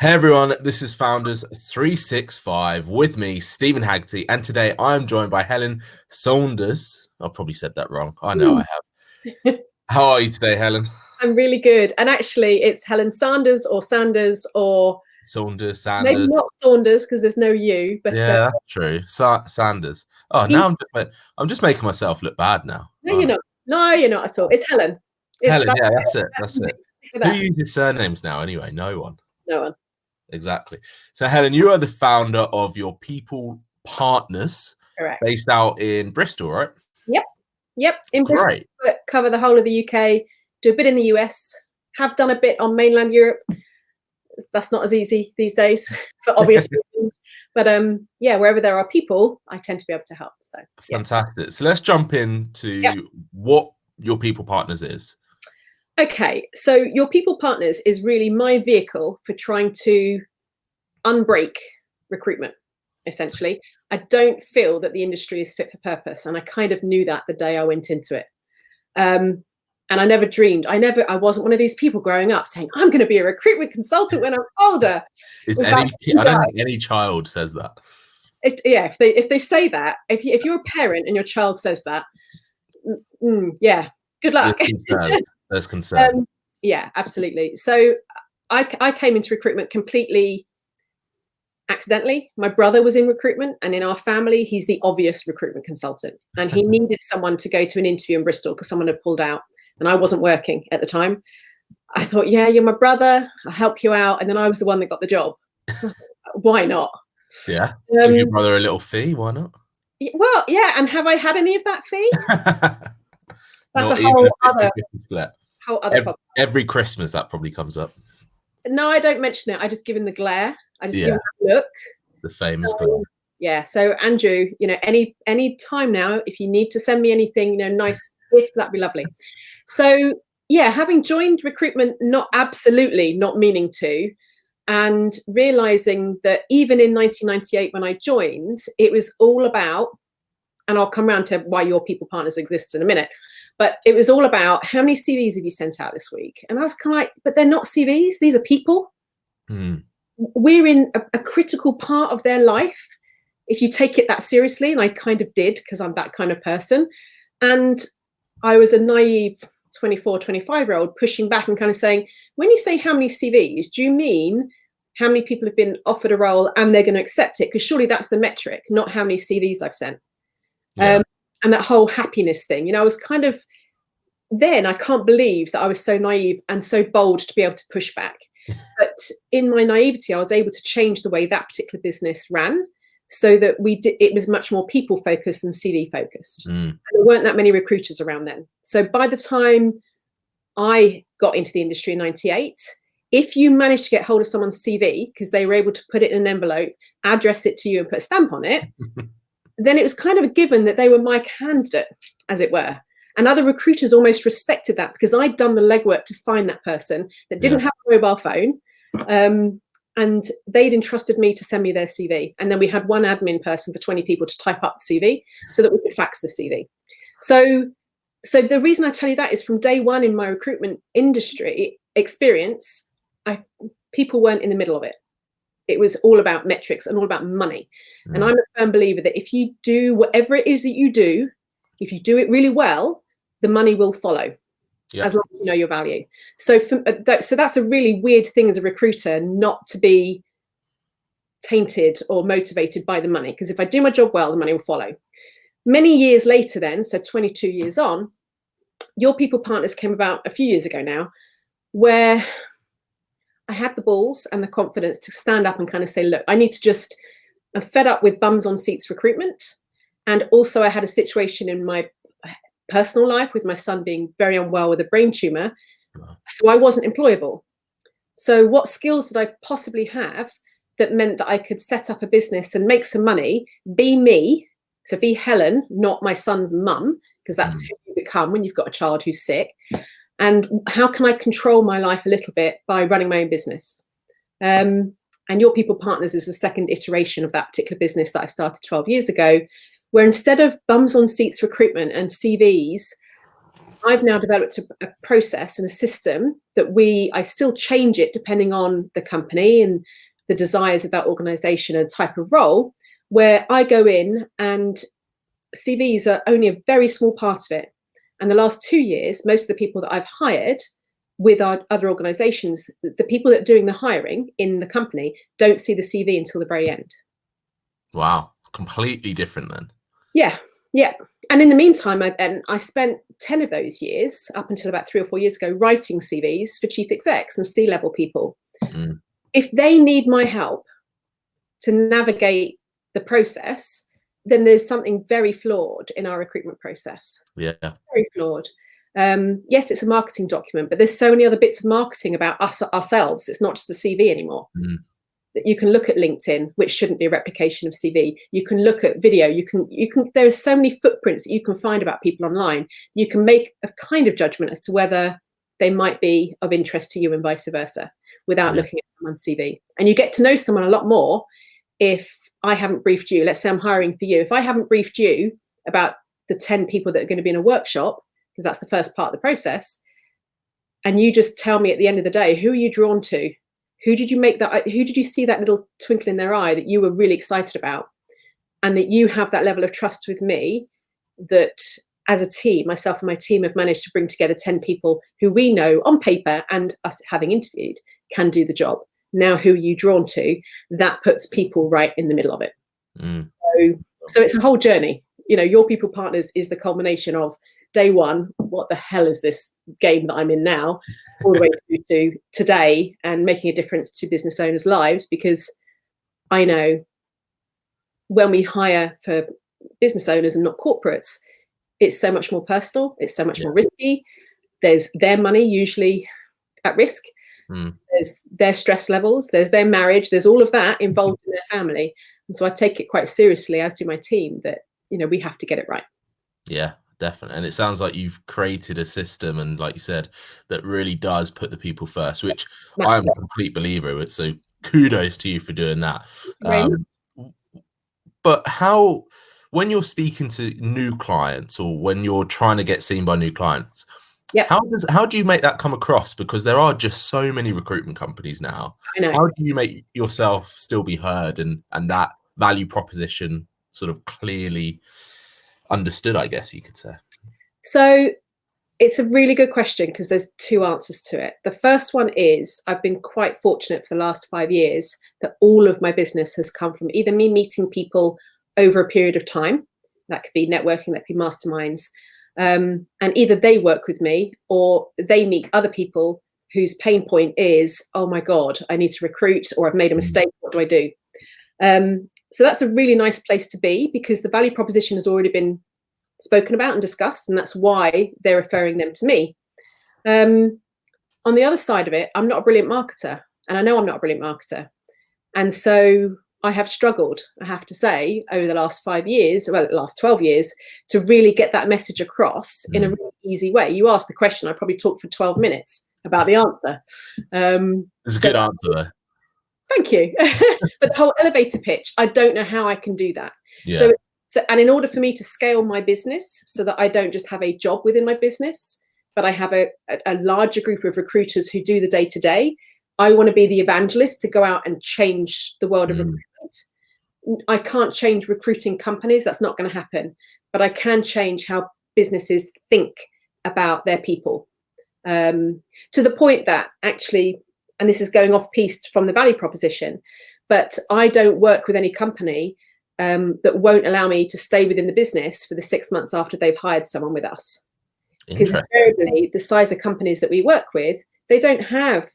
Hey everyone, this is Founders 365 with me, Stephen Haggerty, and today I'm joined by Helen Sanders. I probably said that wrong. I know I have. How are you today, Helen? I'm really good. And actually, it's Helen Sanders or Sanders or Sanders. maybe not Saunders because there's no U. But yeah, that's true. Sanders. Oh, now I'm just making myself look bad now. No, you're not. No, you're not at all. It's Helen. Helen, yeah, that's it. That's it. Who uses surnames now anyway? No one. No one. Exactly. So, Helen, you are the founder of Your People Partners. Correct. Based out in Bristol, right? Yep. In Bristol, cover the whole of the UK, do a bit in the US, have done a bit on mainland Europe. That's not as easy these days for obvious reasons. But yeah, wherever there are people, I tend to be able to help. So yeah. Fantastic. So let's jump into what Your People Partners is. Okay, so Your People Partners is really my vehicle for trying to unbreak recruitment, essentially. I don't feel that the industry is fit for purpose, and I kind of knew that the day I went into it. And I never dreamed. I wasn't one of these people growing up saying, I'm going to be a recruitment consultant when I'm older. I don't think any child says that. If they say that, if you're a parent and your child says that, yeah, good luck. There's concern. Yeah, absolutely. So I came into recruitment completely accidentally. My brother was in recruitment, and in our family, he's the obvious recruitment consultant. And he needed someone to go to an interview in Bristol because someone had pulled out, and I wasn't working at the time. I thought, yeah, you're my brother. I'll help you out. And then I was the one that got the job. Why not? Yeah. Give your brother a little fee. Why not? Well, yeah. And have I had any of that fee? That's Not a whole other problem. Every Christmas that probably comes up. No, I don't mention it. I just give him the glare. I just give him that look. The famous glare. Yeah. So Andrew, any time now, if you need to send me anything, nice gift, that'd be lovely. So yeah, having joined recruitment, not meaning to, and realizing that even in 1998 when I joined, it was all about, and I'll come around to why Your People Partners exists in a minute, but it was all about how many CVs have you sent out this week? And I was kind of like, but they're not CVs, these are people. We're in a critical part of their life if you take it that seriously, and I kind of did because I'm that kind of person. And I was a naive 24, 25-year-old pushing back and kind of saying, when you say how many CVs, do you mean how many people have been offered a role and they're going to accept it? Because surely that's the metric, not how many CVs I've sent. And that whole happiness thing, I was kind of, then I can't believe that I was so naive and so bold to be able to push back. But in my naivety, I was able to change the way that particular business ran so that it was much more people focused than CV focused. And there weren't that many recruiters around then. So by the time I got into the industry in 98, if you managed to get hold of someone's CV because they were able to put it in an envelope, address it to you and put a stamp on it, then it was kind of a given that they were my candidate, as it were. And other recruiters almost respected that because I'd done the legwork to find that person that didn't have a mobile phone. And they'd entrusted me to send me their CV. And then we had one admin person for 20 people to type up the CV so that we could fax the CV. So the reason I tell you that is from day one in my recruitment industry experience, people weren't in the middle of it. It was all about metrics and all about money. And I'm a firm believer that if you do whatever it is that you do, if you do it really well, the money will follow as long as you know your value. So that's a really weird thing as a recruiter, not to be tainted or motivated by the money. Because if I do my job well, the money will follow. Many years later then, so 22 years on, Your People Partners came about a few years ago now, where I had the balls and the confidence to stand up and kind of say, look, I'm fed up with bums on seats recruitment. And also I had a situation in my personal life with my son being very unwell with a brain tumor. So I wasn't employable. So what skills did I possibly have that meant that I could set up a business and make some money, be me, so be Helen, not my son's mum, because that's who you become when you've got a child who's sick. And how can I control my life a little bit by running my own business? And Your People Partners is the second iteration of that particular business that I started 12 years ago, where instead of bums on seats recruitment and CVs, I've now developed a process and a system that I still change it depending on the company and the desires of that organization and type of role, where I go in, and CVs are only a very small part of it. And the last 2 years, most of the people that I've hired with our other organizations, the people that are doing the hiring in the company don't see the CV until the very end. Wow. Completely different then. Yeah. Yeah. And in the meantime, I spent 10 of those years, up until about 3 or 4 years ago, writing CVs for chief execs and C-level people. Mm. If they need my help to navigate the process, then there's something very flawed in our recruitment process. Yeah. Very flawed. Yes, it's a marketing document, but there's so many other bits of marketing about ourselves. It's not just a CV anymore. Mm. That you can look at LinkedIn, which shouldn't be a replication of CV. You can look at video. You can. There are so many footprints that you can find about people online. You can make a kind of judgment as to whether they might be of interest to you and vice versa, without looking at someone's CV. And you get to know someone a lot more if I haven't briefed you. Let's say I'm hiring for you. If I haven't briefed you about the 10 people that are going to be in a workshop, because that's the first part of the process, and you just tell me at the end of the day, who are you drawn to? Who did you see that little twinkle in their eye that you were really excited about? And that you have that level of trust with me that as a team, myself and my team have managed to bring together 10 people who we know on paper and us having interviewed can do the job. Now, who are you drawn to? That puts people right in the middle of it. Mm. So it's a whole journey. Your people partners is the culmination of day one, what the hell is this game that I'm in now, all the way through to today, and making a difference to business owners' lives. Because I know when we hire for business owners and not corporates, it's so much more personal, it's so much more risky. There's their money usually at risk. There's their stress levels, there's their marriage, there's all of that involved in their family. And so I take it quite seriously, as do my team, that we have to get it right. Yeah, definitely. And it sounds like you've created a system, and like you said, that really does put the people first, which I'm a complete believer in. So kudos to you for doing that. But when you're speaking to new clients, or when you're trying to get seen by new clients, how do you make that come across? Because there are just so many recruitment companies now. How do you make yourself still be heard, and that value proposition sort of clearly understood, I guess you could say? So it's a really good question, because there's two answers to it. The first one is, I've been quite fortunate for the last 5 years that all of my business has come from either me meeting people over a period of time. That could be networking, that could be masterminds. And either they work with me or they meet other people whose pain point is, oh my God, I need to recruit, or I've made a mistake. What do I do? So that's a really nice place to be, because the value proposition has already been spoken about and discussed, and that's why they're referring them to me. On the other side of it, I'm not a brilliant marketer, and I know I'm not a brilliant marketer. And so I have struggled, I have to say, over the last 5 years, well, the last 12 years, to really get that message across in a really easy way. You asked the question, I probably talked for 12 minutes about the answer. It's a good answer there. Thank you. But the whole elevator pitch, I don't know how I can do that. Yeah. So, and in order for me to scale my business so that I don't just have a job within my business, but I have a larger group of recruiters who do the day-to-day, I want to be the evangelist to go out and change the world of recruitment. I can't change recruiting companies. That's not going to happen. But I can change how businesses think about their people, to the point that actually, and this is going off piste from the value proposition, but I don't work with any company that won't allow me to stay within the business for the 6 months after they've hired someone with us. Because invariably, the size of companies that we work with, they don't have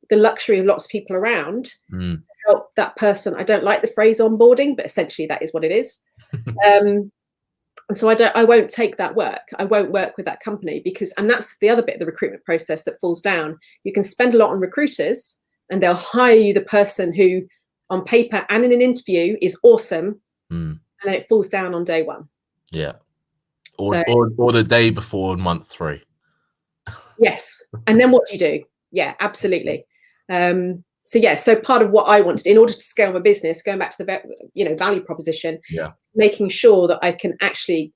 the luxury of lots of people around to help that person. I don't like the phrase onboarding, but essentially that is what it is. And so I won't take that work. I won't work with that company, because, and that's the other bit of the recruitment process that falls down. You can spend a lot on recruiters and they'll hire you the person who on paper and in an interview is awesome. And then it falls down on day one. Yeah. Or the day before month 3. Yes. And then what do you do? Yeah, absolutely. So part of what I wanted in order to scale my business, going back to the value proposition, making sure that I can actually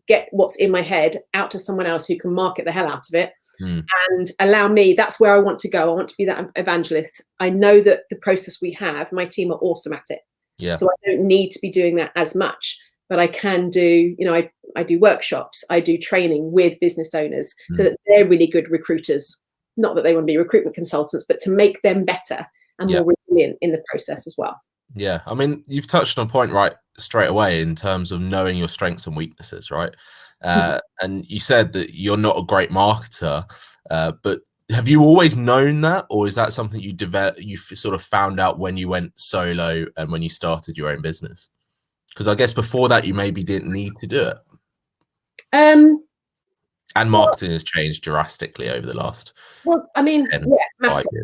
get what's in my head out to someone else who can market the hell out of it and allow me. That's where I want to go. I want to be that evangelist. I know that the process we have, my team are awesome at it. Yeah. So I don't need to be doing that as much, but I can do, you know, I do workshops, I do training with business owners so that they're really good recruiters. Not that they want to be recruitment consultants, but to make them better and more resilient in the process as well. Yeah, I mean, you've touched on a point right straight away in terms of knowing your strengths and weaknesses, right? And you said that you're not a great marketer, but have you always known that, or is that something you sort of found out when you went solo and when you started your own business? Because I guess before that you maybe didn't need to do it. And marketing has changed drastically over the last. Well, I mean, 10, yeah, massively.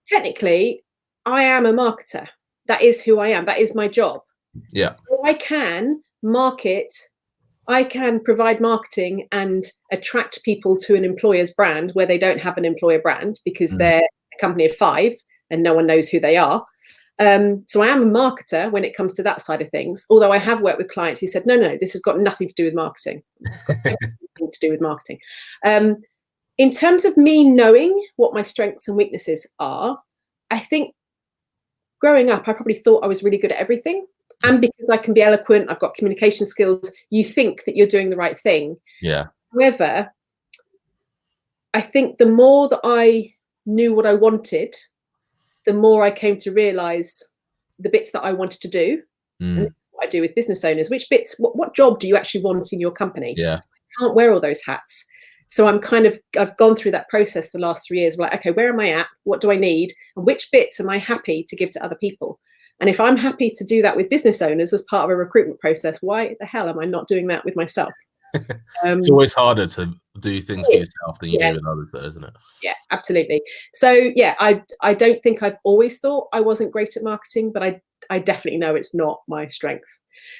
Technically, I am a marketer. That is who I am. That is my job. Yeah. So I can market. I can provide marketing and attract people to an employer's brand where they don't have an employer brand because they're a company of 5 and no one knows who they are. So I am a marketer when it comes to that side of things. Although I have worked with clients who said, no, this has got nothing to do with marketing. It's got everything to do with marketing. In terms of me knowing what my strengths and weaknesses are, I think growing up, I probably thought I was really good at everything. And because I can be eloquent, I've got communication skills, you think that you're doing the right thing. Yeah. However, I think the more that I knew what I wanted, the more I came to realize the bits that I wanted to do. And this is what I do with business owners. Which bits, what job do you actually want in your company? Yeah. I can't wear all those hats. So I've gone through that process for the last 3 years. We're like, okay, where am I at? What do I need? And which bits am I happy to give to other people? And if I'm happy to do that with business owners as part of a recruitment process, why the hell am I not doing that with myself? It's always harder to do things for yourself than you do with others, though, isn't it? Yeah, absolutely. So yeah, I don't think I've always thought I wasn't great at marketing, but I definitely know it's not my strength.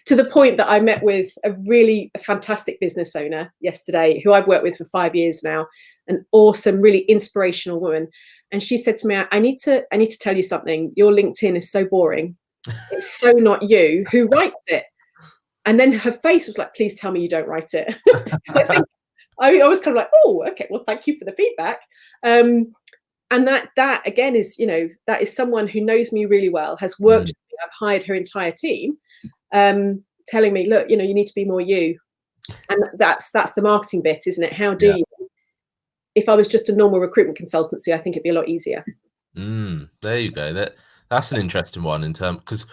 To the point that I met with a really fantastic business owner yesterday who I've worked with for 5 years now, an awesome, really inspirational woman. And she said to me, I need to tell you something. Your LinkedIn is so boring. It's so not you. Who writes it? And then her face was like, please tell me you don't write it. Because I think I was kind of like, oh, okay, well, thank you for the feedback. And that again is, you know, that is someone who knows me really well, has worked with me, I've hired her entire team, telling me, look, you know, you need to be more you. And that's the marketing bit, isn't it? How do you? If I was just a normal recruitment consultancy, I think it'd be a lot easier. There you go. That's an interesting one in terms, because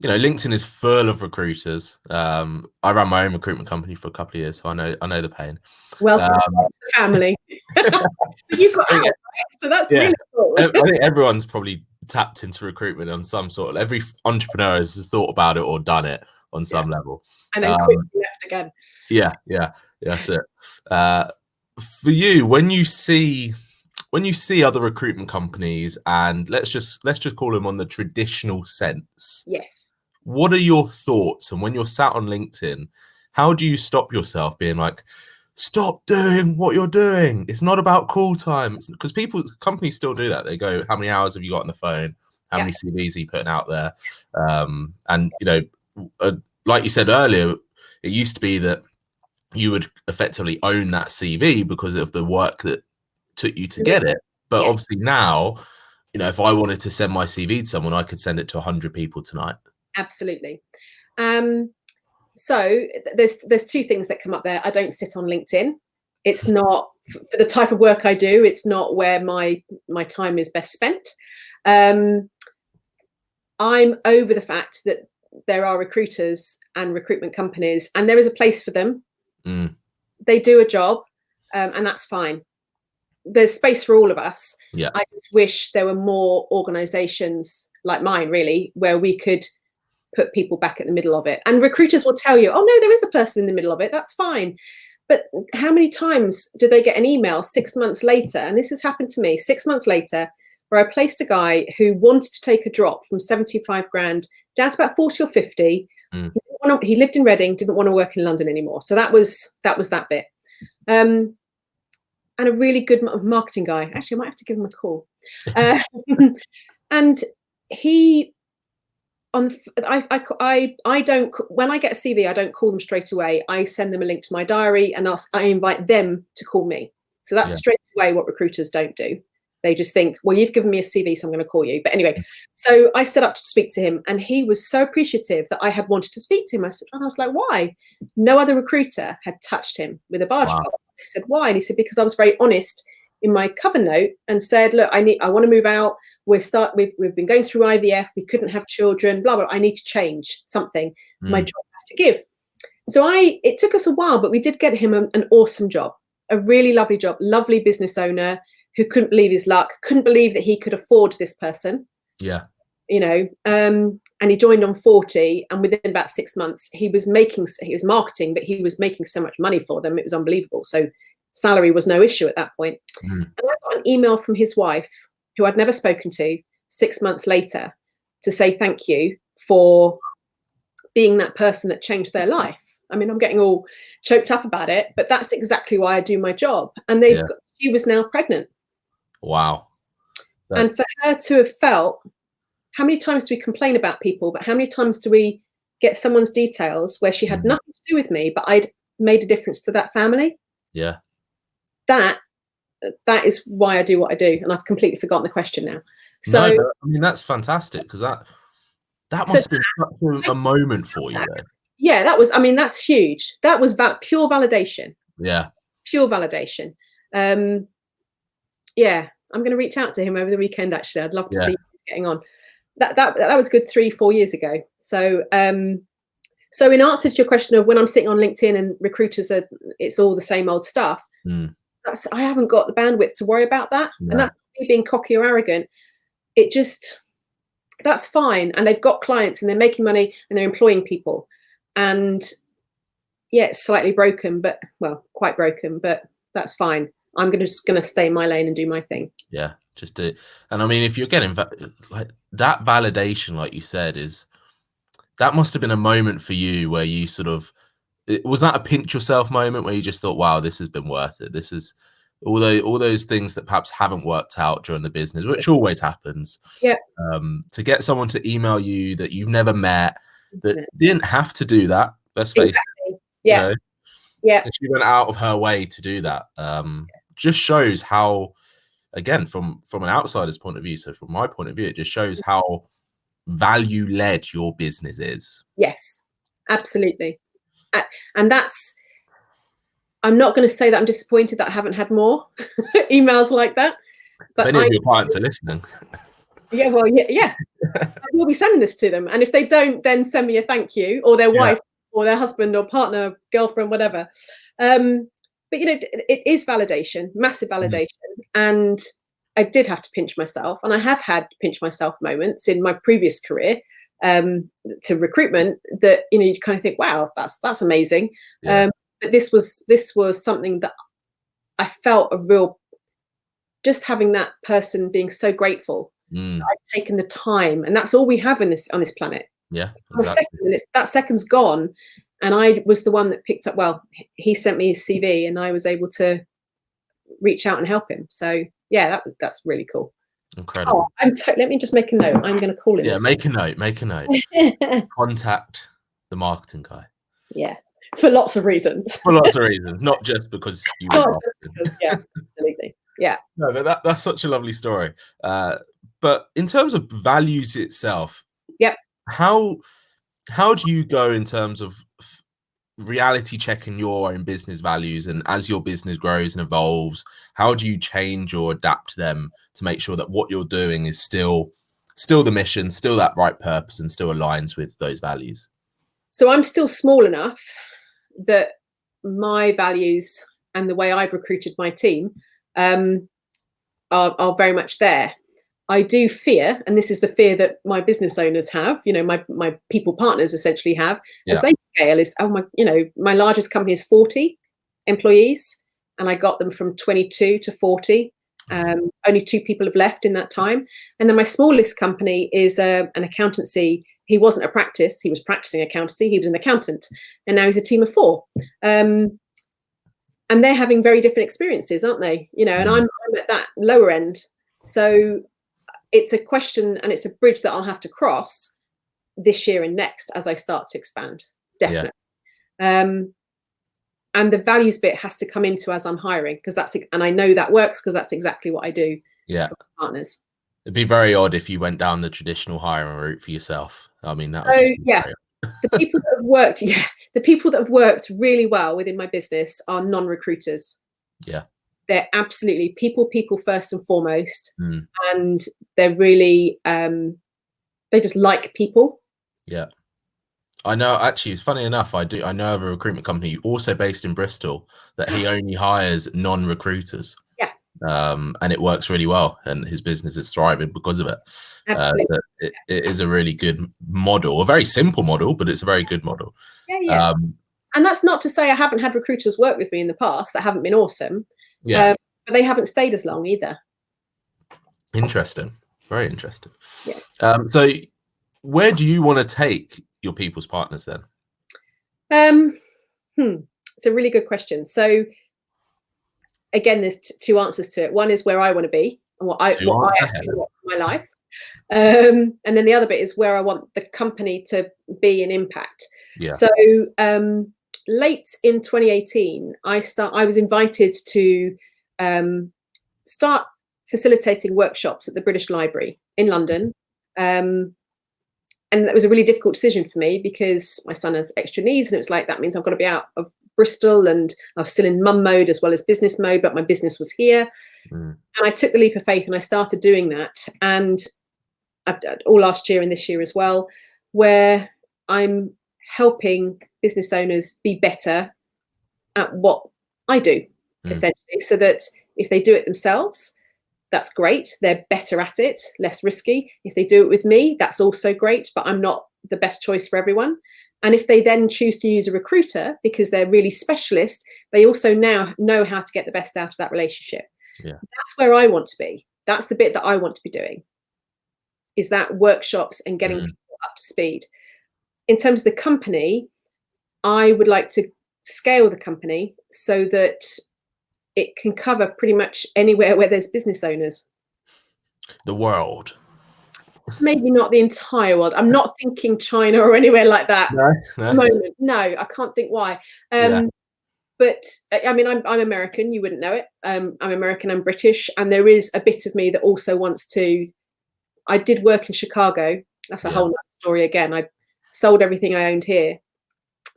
you know, LinkedIn is full of recruiters. I ran my own recruitment company for a couple of years, so I know the pain. Welcome to the family. But you got out, right? So that's really cool. I think everyone's probably tapped into recruitment on some sort of, every entrepreneur has thought about it or done it on some level. And then quickly left again. Yeah, that's it. For you, when you see other recruitment companies, and let's just call them on the traditional sense. Yes. What are your thoughts? And when you're sat on LinkedIn, how do you stop yourself being like, stop doing what you're doing? It's not about call time. Because companies still do that. They go, how many hours have you got on the phone? How many CVs are you putting out there? And, you know, like you said earlier, it used to be that you would effectively own that CV because of the work that took you to get it. But obviously now, you know, if I wanted to send my CV to someone, I could send it to 100 people tonight. Absolutely. So there's 2 things that come up there. I don't sit on LinkedIn. It's not for the type of work I do. It's not where my time is best spent. I'm over the fact that there are recruiters and recruitment companies, and there is a place for them. They do a job, and that's fine. There's space for all of us. Yeah. I just wish there were more organizations like mine, really, where we could put people back at the middle of it. And recruiters will tell you, oh no, there is a person in the middle of it. That's fine. But how many times do they get an email 6 months later? And this has happened to me 6 months later, where I placed a guy who wanted to take a drop from 75 grand down to about 40 or 50. He lived in Reading, didn't want to work in London anymore. So that was that bit. And a really good marketing guy. Actually, I might have to give him a call. And he I don't, when I get a CV, I don't call them straight away. I send them a link to my diary and I invite them to call me. So that's straight away what recruiters don't do. They just think, well, you've given me a CV, so I'm going to call you. But anyway, so I set up to speak to him, and he was so appreciative that I had wanted to speak to him. And I was like, why? No other recruiter had touched him with a barge pole. I said, why? And he said, because I was very honest in my cover note and said, look, I want to move out. We've been going through IVF. We couldn't have children, blah, blah. I need to change something. My job has to give. So it took us a while, but we did get him an awesome job, a really lovely job, lovely business owner who couldn't believe his luck, couldn't believe that he could afford this person. Yeah. You know, and he joined on 40, and within about 6 months, he was marketing, but he was making so much money for them. It was unbelievable. So salary was no issue at that point. And I got an email from his wife, who I'd never spoken to, 6 months later, to say thank you for being that person that changed their life. I mean, I'm getting all choked up about it, but that's exactly why I do my job. And she was now pregnant. Wow. And for her to have felt, how many times do we complain about people, but how many times do we get someone's details where she had nothing to do with me, but I'd made a difference to that family? Yeah. That is why I do what I do. And I've completely forgotten the question now. So, no, I mean, that's fantastic, because that must have been such a moment for you, though. Yeah, that's huge. That was pure validation. Yeah. Pure validation. Yeah, I'm going to reach out to him over the weekend, actually. I'd love to see how he's getting on. That was good 3-4 years ago. So so in answer to your question of when I'm sitting on LinkedIn and recruiters it's all the same old stuff, I haven't got the bandwidth to worry about that. And that's me being cocky or arrogant. That's fine. And they've got clients and they're making money and they're employing people. And yeah, it's slightly broken, but quite broken, but that's fine. I'm just going to stay in my lane and do my thing. Yeah, just do it. And I mean, if you're getting like that validation, like you said, that must have been a moment for you where you sort of, was that a pinch yourself moment where you just thought, wow, this has been worth it? This is all those things that perhaps haven't worked out during the business, which always happens. Yeah. To get someone to email you that you've never met, that didn't have to do that. Let's face it. Yeah. You know, yeah. She went out of her way to do that. Just shows how, again, from an outsider's point of view, so from my point of view, it just shows how value-led your business is. Yes, absolutely. And I'm not going to say that I'm disappointed that I haven't had more emails like that. But many of your clients are listening. Yeah, well, yeah. I will be sending this to them. And if they don't, then send me a thank you, or their wife or their husband or partner, girlfriend, whatever. But, you know, it is validation, massive validation. And I did have to pinch myself. And I have had pinch myself moments in my previous career to recruitment that, you know, you kind of think, wow, that's amazing. But this was something that I felt a real, just having that person being so grateful. I've taken the time, and that's all we have on this planet. Yeah, exactly. That second's gone, and I was the one that picked up. Well, he sent me his CV, and I was able to reach out and help him. So yeah, that's really cool. Incredible. Let me just make a note. I'm going to call him. Yeah, make a note. Contact the marketing guy. Yeah, for lots of reasons. For lots of reasons, not just because you were yeah, absolutely. Yeah. No, but that's such a lovely story. But in terms of values itself, how do you go in terms of reality checking your own business values, and as your business grows and evolves, how do you change or adapt them to make sure that what you're doing is still the mission, still that right purpose, and still aligns with those values? So I'm still small enough that my values and the way I've recruited my team are very much there. I do fear, and this is the fear that my business owners have, you know, my people partners essentially have, as they scale, is, my largest company is 40 employees, and I got them from 22 to 40. Only 2 people have left in that time. And then my smallest company is an accountancy. He wasn't a practice, he was practicing accountancy, he was an accountant, and now he's a team of 4. And they're having very different experiences, aren't they? You know, and I'm at that lower end. So it's a question, and it's a bridge that I'll have to cross. this year and next as I start to expand, definitely. And the values bit has to come into as I'm hiring, because and I know that works because that's exactly what I do. Yeah. For partners. It'd be very odd if you went down the traditional hiring route for yourself. I mean, that would just be very odd. The people that have worked, the people that have worked really well within my business are non-recruiters. Yeah. They're absolutely people first and foremost. And they're really, they just like people. Yeah. I know, actually, it's funny enough, I know of a recruitment company also based in Bristol that he only hires non-recruiters. Yeah. And it works really well, and his business is thriving because of it. Absolutely. It is a really good model, a very simple model, but it's a very good model. Yeah. And that's not to say I haven't had recruiters work with me in the past that haven't been awesome. Yeah. But they haven't stayed as long either. Interesting. Very interesting. Yeah. So where do you want to take your people's partners then? It's a really good question. So again, there's two answers to it. One is where I want to be and what I actually want in my life. And then the other bit is where I want the company to be and impact. Yeah. So late in 2018, I was invited to start facilitating workshops at the British Library in London. And that was a really difficult decision for me because my son has extra needs, and it was like, that means I've got to be out of Bristol, and I was still in mum mode as well as business mode, but my business was here. And I took the leap of faith and I started doing that. And I've done all last year and this year as well, where I'm helping business owners be better at what I do, essentially, so that if they do it themselves, that's great. They're better at it, less risky. If they do it with me, that's also great, but I'm not the best choice for everyone. And if they then choose to use a recruiter because they're really specialist, they also now know how to get the best out of that relationship. Yeah. That's where I want to be. That's the bit that I want to be doing, is that workshops and getting people up to speed. In terms of the company, I would like to scale the company so that it can cover pretty much anywhere where there's business owners. The world. Maybe not the entire world. I'm not thinking China or anywhere like that. No, I can't think why. But I mean, I'm American. You wouldn't know it. I'm American. I'm British, and there is a bit of me that also wants to. I did work in Chicago. That's a whole other story again. I sold everything I owned here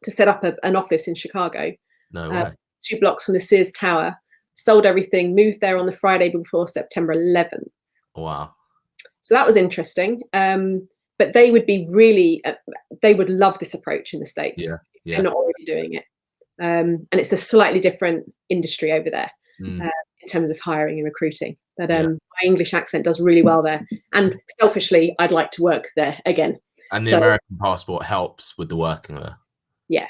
to set up an office in Chicago. No way. 2 blocks from the Sears Tower. Sold everything. Moved there on the Friday before September 11th. Wow. So that was interesting. But they would be really. They would love this approach in the States. Yeah. They're not already doing it. And it's a slightly different industry over there in terms of hiring and recruiting. But my English accent does really well there. And selfishly, I'd like to work there again. And the American passport helps with the working there. Yeah.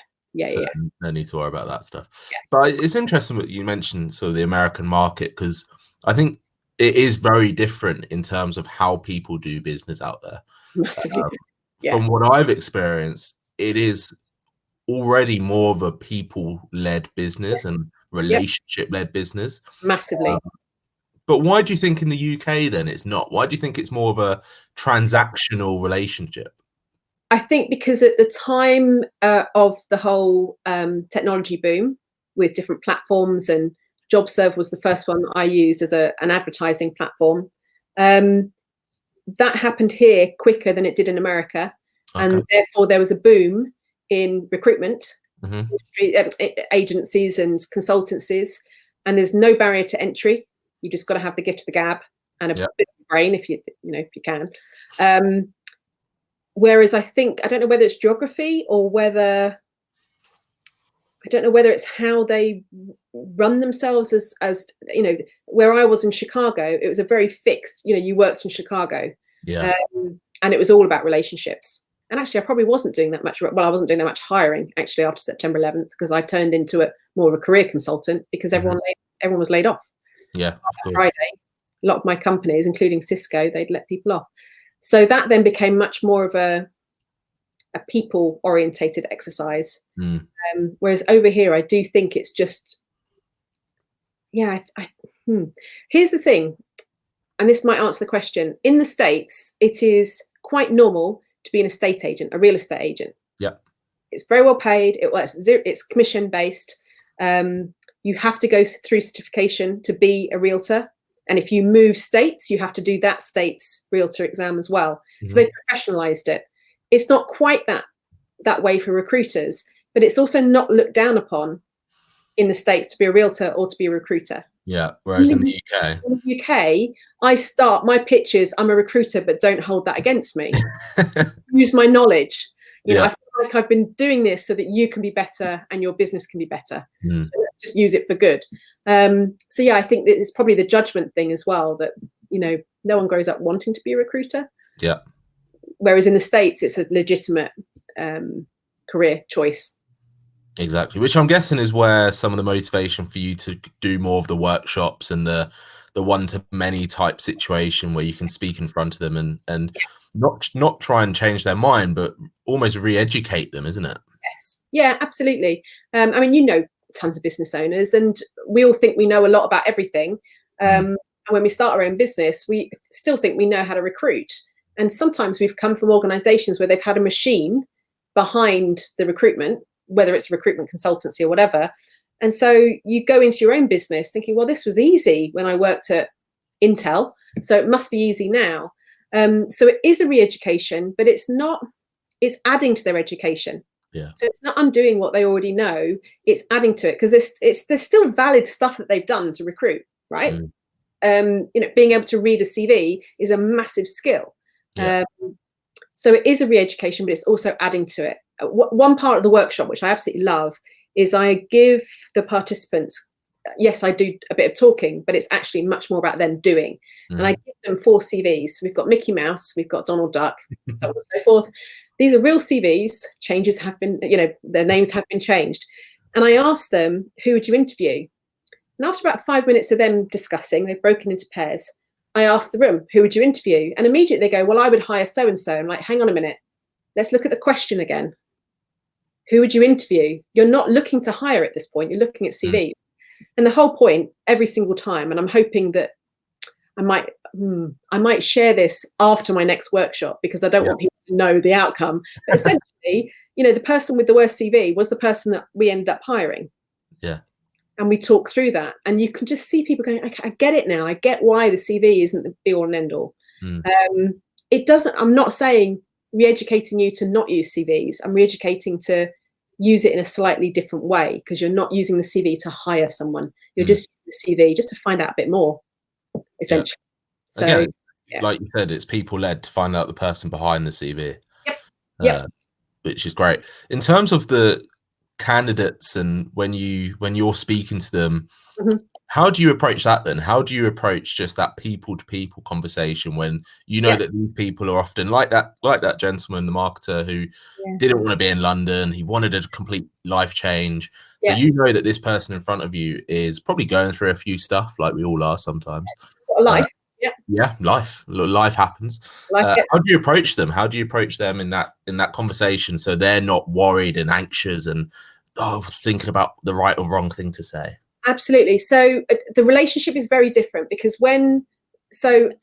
No need to worry about that stuff. Yeah. But it's interesting what you mentioned, sort of the American market, because I think it is very different in terms of how people do business out there. Massively. From what I've experienced, it is already more of a people-led business and relationship-led business. Massively. But why do you think in the UK then it's not? Why do you think it's more of a transactional relationship? I think because at the time of the whole technology boom with different platforms, and JobServe was the first one that I used as an advertising platform, that happened here quicker than it did in America. Okay. And therefore there was a boom in recruitment, agencies and consultancies, and there's no barrier to entry. You just got to have the gift of the gab and a bit of brain if you can. Whereas I think, I don't know whether it's geography or whether it's how they run themselves as where I was in Chicago, it was a very fixed, you worked in Chicago. And it was all about relationships. And actually, I probably wasn't doing that much. Well, I wasn't doing that much hiring actually after September 11th, because I turned into more of a career consultant because everyone was laid off. Yeah, Friday, a lot of my companies, including Cisco, they'd let people off. So that then became much more of a people-orientated exercise. Whereas over here, I do think it's just, Here's the thing, and this might answer the question. In the States, it is quite normal to be an estate agent, a real estate agent. Yeah. It's very well paid. It's commission based. You have to go through certification to be a realtor. And if you move states, you have to do that state's realtor exam as well. Mm-hmm. So they professionalized it. It's not quite that way for recruiters, but it's also not looked down upon in the States to be a realtor or to be a recruiter. Yeah, whereas in the UK. In the UK, I start my pitches, I'm a recruiter, but don't hold that against me. Use my knowledge. You know, I feel like I've been doing this so that you can be better and your business can be better. So let's just use it for good. So yeah, I think that it's probably the judgment thing as well, that, you know, no one grows up wanting to be a recruiter. Yeah. Whereas in the States, it's a legitimate career choice. Exactly, which I'm guessing is where some of the motivation for you to do more of the workshops and the one-to-many type situation where you can speak in front of them and not try and change their mind, but almost re-educate them, isn't it? Yes. Yeah, absolutely. I mean, you know, tons of business owners, and we all think we know a lot about everything. And when we start our own business, we still think we know how to recruit. And sometimes we've come from organizations where they've had a machine behind the recruitment, whether it's a recruitment consultancy or whatever. And so you go into your own business thinking, well, this was easy when I worked at Intel, so it must be easy now. So it is a re-education, but it's adding to their education. Yeah. So it's not undoing what they already know, it's adding to it, because there's still valid stuff that they've done to recruit, right? You know, being able to read a CV is a massive skill. Yeah. So it is a re-education, but it's also adding to it. One part of the workshop, which I absolutely love, is I give the participants, yes, I do a bit of talking, but it's actually much more about them doing. And I give them 4 CVs. So we've got Mickey Mouse, we've got Donald Duck, so on and so forth. These are real CVs. Changes have been, you know, their names have been changed. And I asked them, who would you interview? And after about 5 minutes of them discussing, they've broken into pairs. I asked the room, who would you interview? And immediately they go, well, I would hire so-and-so. I'm like, hang on a minute. Let's look at the question again. Who would you interview? You're not looking to hire at this point. You're looking at CVs. And the whole point every single time, and I'm hoping that I might share this after my next workshop, because I don't want people to know the outcome. But essentially, you know, the person with the worst CV was the person that we ended up hiring. Yeah. And we talk through that, and you can just see people going, okay, I get it now. I get why the CV isn't the be all and end all. It doesn't, I'm not saying re-educating you to not use CVs. I'm re-educating to use it in a slightly different way, because you're not using the CV to hire someone. You're just using the CV just to find out a bit more, essentially. So, again, like you said, it's people led to find out the person behind the CV. Which is great. In terms of the candidates and when you're speaking to them, how do you approach that then? How do you approach just that people to people conversation when you know that these people are often like that gentleman, the marketer, who didn't want to be in London, he wanted a complete life change. So you know that this person in front of you is probably going through a few stuff, like we all are sometimes. Life. Life happens. How do you approach them? How do you approach them in that conversation so they're not worried and anxious and thinking about the right or wrong thing to say? Absolutely. So the relationship is very different, because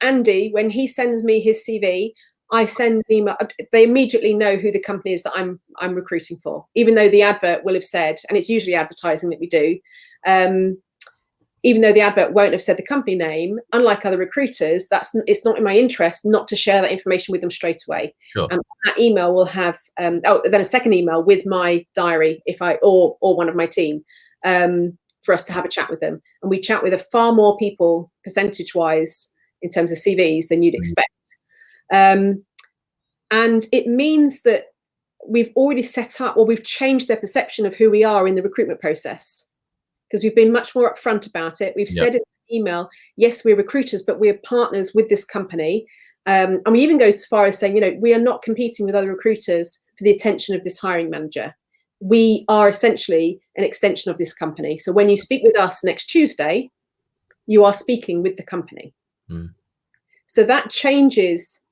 Andy, when he sends me his CV, I send an email. They immediately know who the company is that I'm recruiting for, even though the advert will have said, and it's usually advertising that we do, even though the advert won't have said the company name. Unlike other recruiters, it's not in my interest not to share that information with them straight away. Sure. And that email will have then a second email with my diary, or one of my team, for us to have a chat with them. And we chat with a far more people percentage-wise in terms of CVs than you'd expect. And it means that we've already set up, or we've changed their perception of who we are in the recruitment process, because we've been much more upfront about it. We've said in the email, yes, we're recruiters, but we're partners with this company. And we even go as far as saying, you know, we are not competing with other recruiters for the attention of this hiring manager. We are essentially an extension of this company. So when you speak with us next Tuesday, you are speaking with the company. So that changes,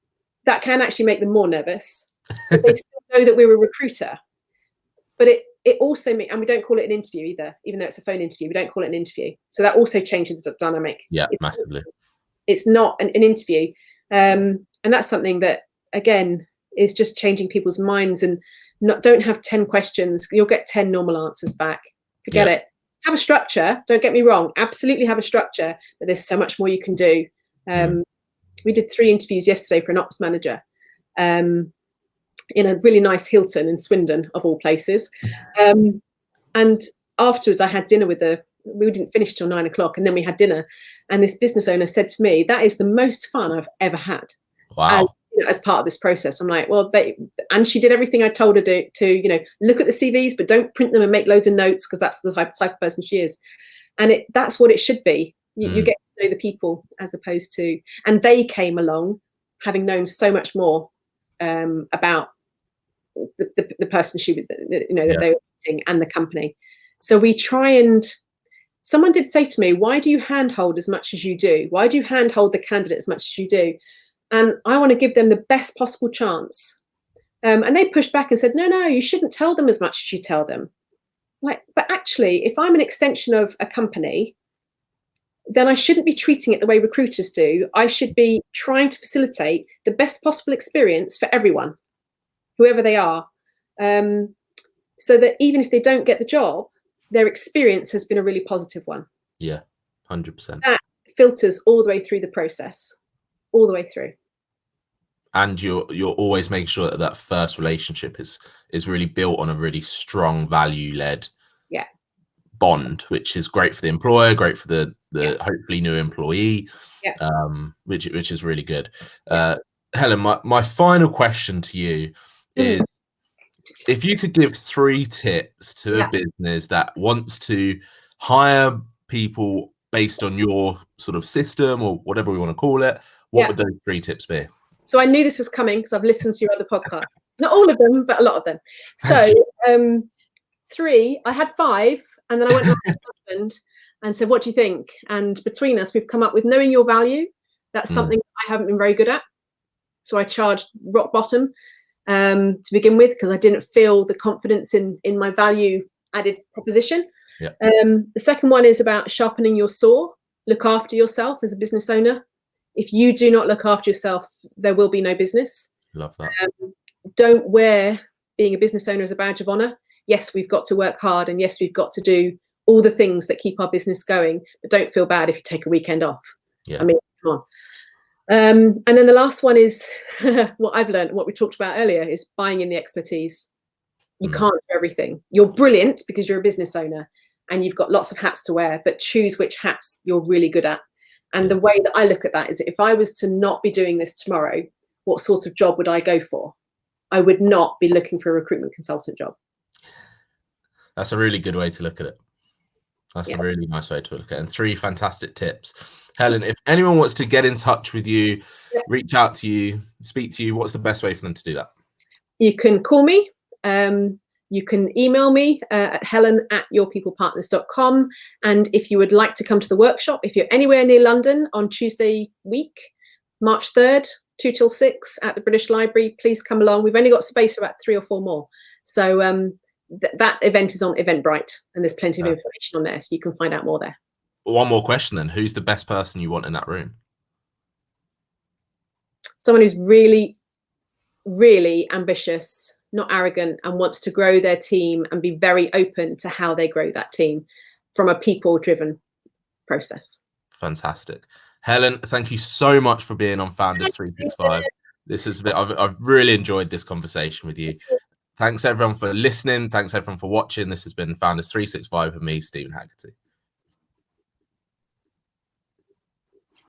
that can actually make them more nervous. But they still know that we're a recruiter. But it also means, and we don't call it an interview either, even though it's a phone interview, we don't call it an interview. So that also changes the dynamic. Yeah, massively. It's not an interview. And that's something that, again, is just changing people's minds, and don't have 10 questions. You'll get 10 normal answers back. Forget it. Have a structure. Don't get me wrong. Absolutely have a structure, but there's so much more you can do. We did 3 interviews yesterday for an ops manager in a really nice Hilton in Swindon, of all places. And afterwards I had dinner with we didn't finish till 9 o'clock, and then we had dinner. And this business owner said to me, that is the most fun I've ever had. Wow. As part of this process. I'm like, well, and she did everything I told her to look at the CVs, but don't print them and make loads of notes, because that's the type of person she is. And that's what it should be. You get to know the people, as opposed to, and they came along having known so much more about the person that they were meeting and the company. So we try and, someone did say to me, why do you handhold as much as you do? Why do you handhold the candidate as much as you do? And I want to give them the best possible chance. And they pushed back and said, no, you shouldn't tell them as much as you tell them. Like, but actually, if I'm an extension of a company, then I shouldn't be treating it the way recruiters do. I should be trying to facilitate the best possible experience for everyone, whoever they are. So that even if they don't get the job, their experience has been a really positive one. Yeah, 100%. That filters all the way through the process, all the way through. And you're always making sure that first relationship is really built on a really strong value-led bond, which is great for the employer, great for the hopefully new employee, which is really good. Helen, my final question to you is, if you could give 3 tips to a business that wants to hire people based on your sort of system, or whatever we want to call it, what would those 3 tips be? So I knew this was coming because I've listened to your other podcasts. Not all of them, but a lot of them. So 3, I had 5, and then I went to my husband and said, what do you think? And between us, we've come up with knowing your value. That's something I haven't been very good at. So I charged rock bottom to begin with, because I didn't feel the confidence in my value added proposition. The second one is about sharpening your saw. Look after yourself as a business owner. If you do not look after yourself, there will be no business. Love that. Don't wear being a business owner as a badge of honor. Yes, we've got to work hard, and yes, we've got to do all the things that keep our business going, but don't feel bad if you take a weekend off. I mean, come on. And then the last one is what I've learned, what we talked about earlier, is buying in the expertise. You can't do everything. You're brilliant because you're a business owner and you've got lots of hats to wear, but choose which hats you're really good at. And the way that I look at that is, if I was to not be doing this tomorrow, what sort of job would I go for? I would not be looking for a recruitment consultant job. That's a really good way to look at it. That's a really nice way to look at it. And 3 fantastic tips. Helen, if anyone wants to get in touch with you, reach out to you, speak to you, what's the best way for them to do that? You can call me. You can email me at helen@yourpeoplepartners.com. And if you would like to come to the workshop, if you're anywhere near London on Tuesday week, March 3rd, 2 till 6 at the British Library, please come along. We've only got space for about 3 or 4 more. So that event is on Eventbrite, and there's plenty of information on there, so you can find out more there. One more question then. Who's the best person you want in that room? Someone who's really, really ambitious, not arrogant, and wants to grow their team and be very open to how they grow that team from a people-driven process. Fantastic. Helen, thank you so much for being on Founders 365. This has been, I've really enjoyed this conversation with you. Thanks everyone for listening. Thanks everyone for watching. This has been Founders 365 with me, Stephen Haggerty.